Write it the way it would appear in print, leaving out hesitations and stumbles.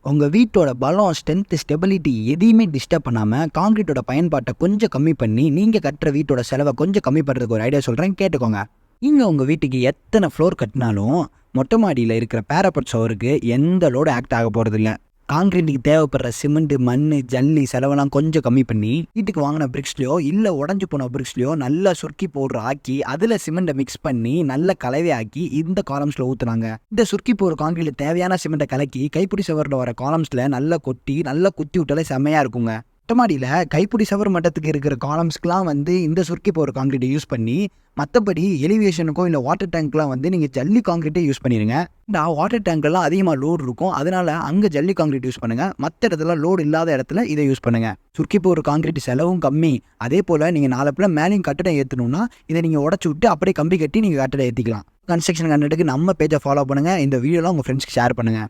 உங்கள் வீட்டோட பலம், ஸ்ட்ரென்த், ஸ்டெபிலிட்டி எதையுமே டிஸ்டர்ப் பண்ணாமல் காங்கிரீட்டோட பயன்பாட்டை கொஞ்சம் கம்மி பண்ணி நீங்கள் கட்டுற வீட்டோட செலவை கொஞ்சம் கம்மி பண்ணுறதுக்கு ஒரு ஐடியா சொல்கிறேன், கேட்டுக்கோங்க. நீங்கள் உங்கள் வீட்டுக்கு எத்தனை ஃப்ளோர் கட்டினாலும் மொட்டை மாடியில் இருக்கிற பேரப்பட் சவருக்கு எந்த லோடு ஆக்ட் ஆக போகிறதில்ல. காங்கிரீட்டுக்கு தேவைப்படுற சிமெண்ட், மண், ஜல்லி செலவெல்லாம் கொஞ்சம் கம்மி பண்ணி வீட்டுக்கு வாங்கின பிரிக்ஸ்லையோ இல்லை உடஞ்சி போன பிரிக்ஸ்லையோ நல்லா சுருக்கி பவுடர் ஆக்கி அதில் சிமெண்ட்டை மிக்ஸ் பண்ணி நல்ல கலவை ஆக்கி இந்த காலம்ஸில் ஊற்றுனாங்க. இந்த சுருக்கி போகிற காங்கிரீட்டில் தேவையான சிமெண்ட்டை கலக்கி கைப்பிடி சவரில் வர காலம்ஸில் நல்லா கொட்டி நல்லா குத்தி விட்டாலே செம்மையாக இருக்குங்க. மொட்டமாடியில் கைப்பிடி சவர் மட்டத்துக்கு இருக்கிற காலம்ஸ்க்குலாம் இந்த சுருக்கி போகிற காங்கிரீட்டை யூஸ் பண்ணி, மற்றபடி எலிவேஷனுக்கோ இல்லை வாட்டர் டேங்க்லாம் நீங்கள் ஜல்லி காங்கிரீட்டே யூஸ் பண்ணிடுங்க. இந்த வாட்டர் டேங்க்லாம் அதிகமாக லோடு இருக்கும், அதனால் அங்கே ஜல்லி காங்கிரீட் யூஸ் பண்ணுங்கள். மற்ற இடத்துல லோடு இல்லாத இடத்துல இதை யூஸ் பண்ணுங்கள். சுருக்கி போகிற காங்கிரீட் செலவும் கம்மி. அதே போல் நீங்கள் 4 பிள்ளை மேலேயும் கட்டடம் ஏற்றணும்னா இதை நீங்கள் உடச்சி விட்டு அப்படியே கம்பி கட்டி நீங்கள் கட்டடம் ஏற்றிக்கலாம். கன்ஸ்ட்ரக்ஷன் கண்டென்ட்டுக்கு நம்ம பேஜை ஃபாலோ பண்ணுங்கள். இந்த வீடியோலாம் உங்கள் ஃப்ரெண்ட்ஸ்க்கு ஷேர் பண்ணுங்கள்.